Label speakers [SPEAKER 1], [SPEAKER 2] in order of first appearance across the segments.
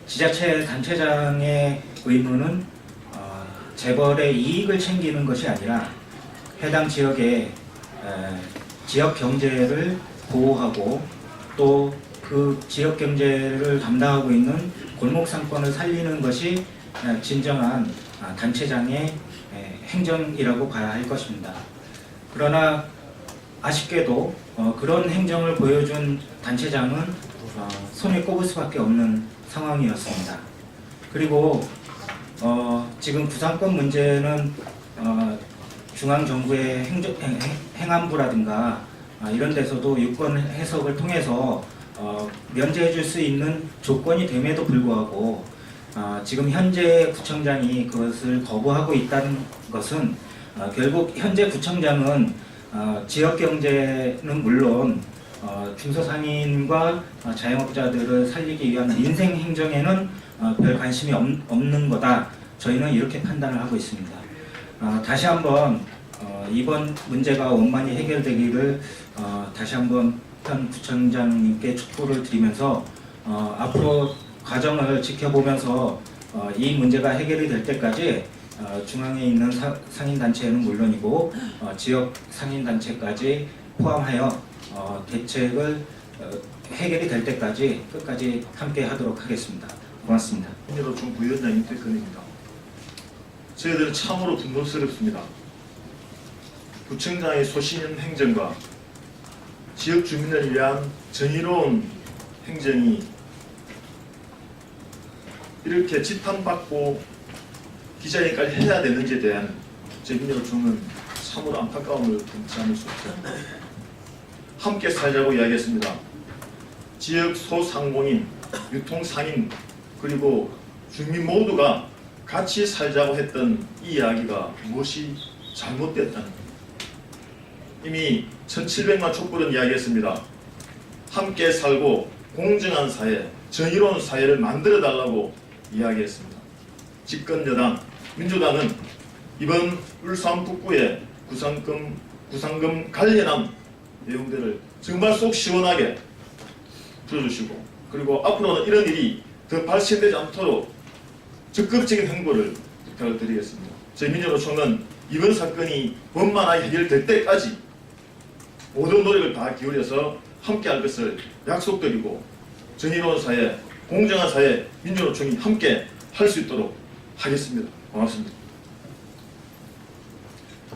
[SPEAKER 1] 지자체 단체장의 의무는 재벌의 이익을 챙기는 것이 아니라 해당 지역의 지역 경제를 보호하고 또 그 지역 경제를 담당하고 있는 골목 상권을 살리는 것이 진정한 단체장의 행정이라고 봐야 할 것입니다. 그러나 아쉽게도 그런 행정을 보여준 단체장은 손에 꼽을 수밖에 없는 상황이었습니다. 그리고 지금 구상권 문제는 중앙정부의 행안부라든가 이런 데서도 유권 해석을 통해서 면제해 줄 수 있는 조건이 됨에도 불구하고 지금 현재 구청장이 그것을 거부하고 있다는 것은 결국 현재 구청장은 지역 경제는 물론 중소상인과 자영업자들을 살리기 위한 민생 행정에는 별 관심이 없는 거다. 저희는 이렇게 판단을 하고 있습니다. 다시 한번 이번 문제가 원만히 해결되기를 다시 한번 현 구청장님께 촉구를 드리면서 앞으로 과정을 지켜보면서 이 문제가 해결이 될 때까지 중앙에 있는 상인단체는 물론이고 지역 상인단체까지 포함하여 대책을 해결이 될 때까지 끝까지 함께 하도록 하겠습니다. 고맙습니다.
[SPEAKER 2] 민주노총 부위원장님 댓글입니다. 저희들은 참으로 분노스럽습니다. 구청장의 소신있는 행정과 지역 주민을 위한 정의로운 행정이 이렇게 지탄받고 기자회견까지 해야 되는지에 대한 저희 민주노총은 참으로 안타까움을 금치 않을 수 없습니다. 함께 살자고 이야기했습니다. 지역 소상공인, 유통상인 그리고 주민 모두가 같이 살자고 했던 이 이야기가 무엇이 잘못됐다는 겁니다. 이미 1700만 촛불은 이야기했습니다. 함께 살고 공정한 사회, 정의로운 사회를 만들어달라고 이야기했습니다. 집권여당 민주당은 이번 울산 북구의 구상금 관련한 내용들을 정말 속 시원하게 들어주시고 그리고 앞으로는 이런 일이 더 발생되지 않도록 적극적인 행보를 부탁을 드리겠습니다. 저희 민주노총은 이번 사건이 원만하게 해결될 때까지 모든 노력을 다 기울여서 함께할 것을 약속드리고 정의로운 사회, 공정한 사회 민주노총이 함께 할 수 있도록 하겠습니다. 고맙습니다.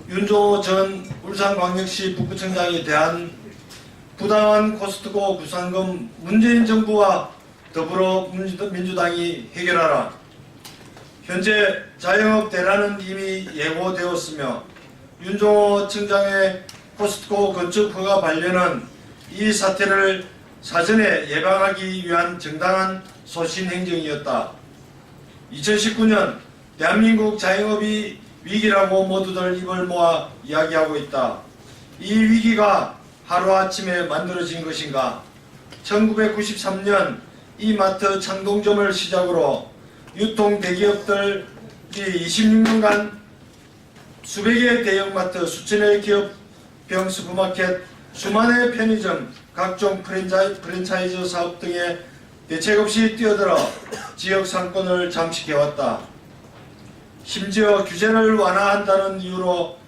[SPEAKER 3] 윤종호 전 울산광역시 북구청장에 대한 부당한 코스트코 구상금 문재인 정부와 더불어민주당이 해결하라. 현재 자영업 대란은 이미 예고되었으며 윤종호 청장의 코스트코 건축 허가 반려는 이 사태를 사전에 예방하기 위한 정당한 소신 행정이었다. 2019년 대한민국 자영업이 위기라고 모두들 입을 모아 이야기하고 있다. 이 위기가 하루아침에 만들어진 것인가? 1993년 이마트 창동점을 시작으로 유통 대기업들이 26년간 수백의 대형마트, 수천의 기업병 슈퍼마켓, 수만의 편의점, 각종 프랜차이즈 사업 등에 대책 없이 뛰어들어 지역 상권을 잠식해왔다. 심지어 규제를 완화한다는 이유로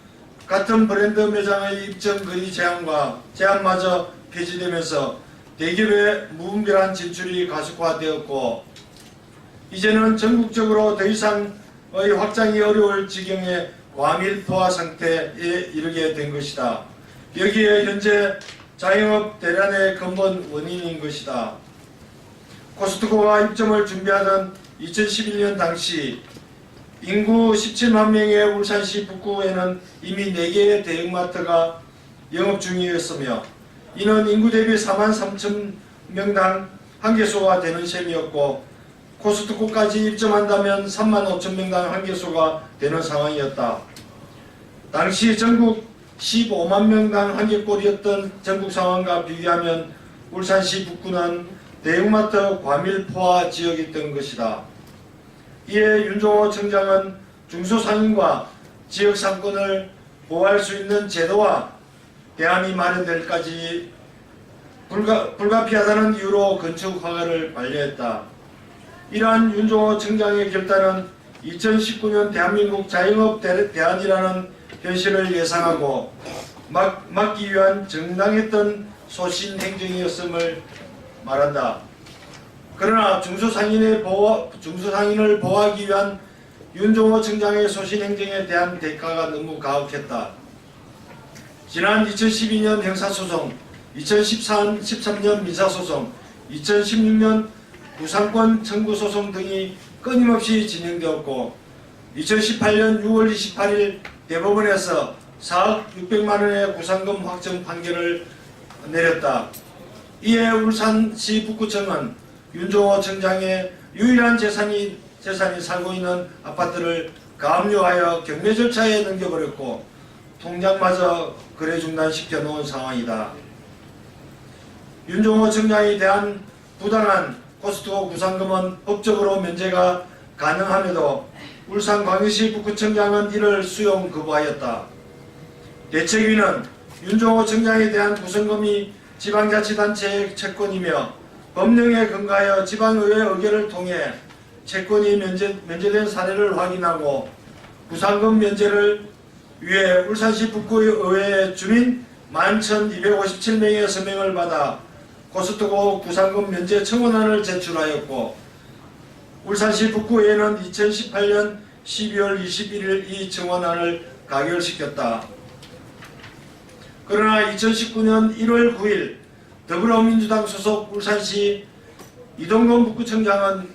[SPEAKER 3] 같은 브랜드 매장의 입점 거리 제한마저 폐지되면서 대기업의 무분별한 진출이 가속화되었고 이제는 전국적으로 더 이상의 확장이 어려울 지경의 과밀포화 상태에 이르게 된 것이다. 여기에 현재 자영업 대란의 근본 원인인 것이다. 코스트코가 입점을 준비하던 2011년 당시 인구 17만 명의 울산시 북구에는 이미 4개의 대형마트가 영업 중이었으며 이는 인구 대비 4만 3천 명당 한개소가 되는 셈이었고 코스트코까지 입점한다면 3만 5천 명당 한개소가 되는 상황이었다. 당시 전국 15만 명당 한개꼴이었던 전국 상황과 비교하면 울산시 북구는 대형마트 과밀포화 지역이었던 것이다. 이에 윤종호 청장은 중소상인과 지역상권을 보호할 수 있는 제도와 대안이 마련될 까지 불가피하다는 이유로 건축 허가를 반려했다. 이러한 윤종호 청장의 결단은 2019년 대한민국 자영업 대안이라는 현실을 예상하고 막기 위한 정당했던 소신 행정이었음을 말한다. 그러나 중소상인을 보호하기 위한 윤종호 청장의 소신 행정에 대한 대가가 너무 가혹했다. 지난 2012년 형사소송, 2013년 민사소송, 2016년 구상권 청구소송 등이 끊임없이 진행되었고 2018년 6월 28일 대법원에서 4억 600만원의 구상금 확정 판결을 내렸다. 이에 울산시 북구청은 윤종호 청장의 유일한 재산이 살고 있는 아파트를 가압류하여 경매 절차에 넘겨버렸고 통장마저 거래 중단시켜 놓은 상황이다. 윤종호 청장에 대한 부당한 코스트코 구상금은 법적으로 면제가 가능함에도 울산광역시 북구청장은 이를 수용 거부하였다. 대책위는 윤종호 청장에 대한 구성금이 지방자치단체의 채권이며 법령에 근거하여 지방의회 의결을 통해 채권이 면제된 사례를 확인하고 구상금 면제를 위해 울산시 북구의회 주민 11,257명의 서명을 받아 코스트코 구상금 면제 청원안을 제출하였고 울산시 북구의회는 2018년 12월 21일 이 청원안을 가결시켰다. 그러나 2019년 1월 9일 더불어민주당 소속 울산시 이동건 북구청장은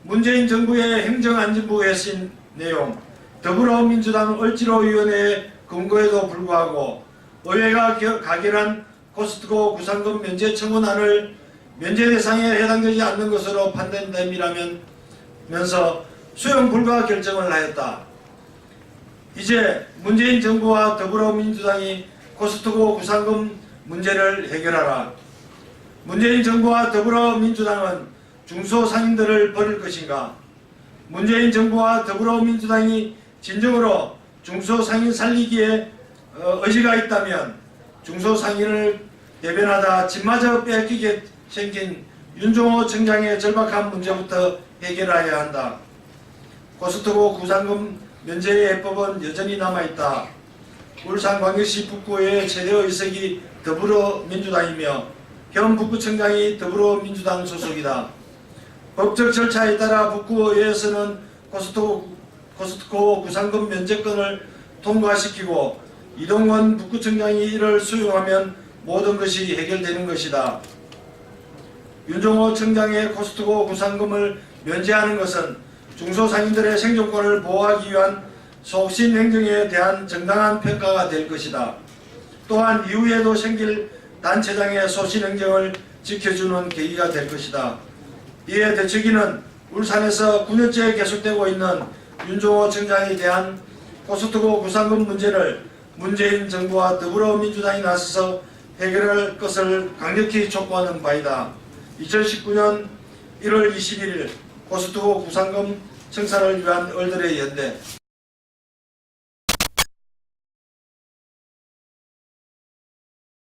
[SPEAKER 3] 문재인 정부의 행정안전부 회신 내용 더불어민주당 을지로위원회의 근거에도 불구하고 의회가 가결한 코스트코 구상금 면제 청원안을 면제 대상에 해당되지 않는 것으로 판단됨이라면서 수용 불가 결정을 하였다. 이제 문재인 정부와 더불어민주당이 코스트코 구상금 문제를 해결하라. 문재인 정부와 더불어민주당은 중소상인들을 버릴 것인가? 문재인 정부와 더불어민주당이 진정으로 중소상인 살리기에 의지가 있다면 중소상인을 대변하다 집마저 빼앗기게 생긴 윤종호 청장의 절박한 문제부터 해결해야 한다. 코스트코 구상금 면제의 해법은 여전히 남아있다. 울산광역시 북구의 최대 의석이 더불어민주당이며 현 북구청장이 더불어민주당 소속이다. 법적 절차에 따라 북구의회에서는 코스트코 구상금 면제권을 통과시키고 이동건 북구청장이 이를 수용하면 모든 것이 해결되는 것이다. 윤종호 청장의 코스트코 구상금을 면제하는 것은 중소상인들의 생존권을 보호하기 위한 속신 행정에 대한 정당한 평가가 될 것이다. 또한 이후에도 생길 단체장의 소신 행정을 지켜주는 계기가 될 것이다. 이에 대책위는 울산에서 9년째 계속되고 있는 윤종호 청장에 대한 코스트코 구상금 문제를 문재인 정부와 더불어민주당이 나서서 해결할 것을 강력히 촉구하는 바이다. 2019년 1월 21일 코스트코 구상금 청산을 위한 얼들의 연대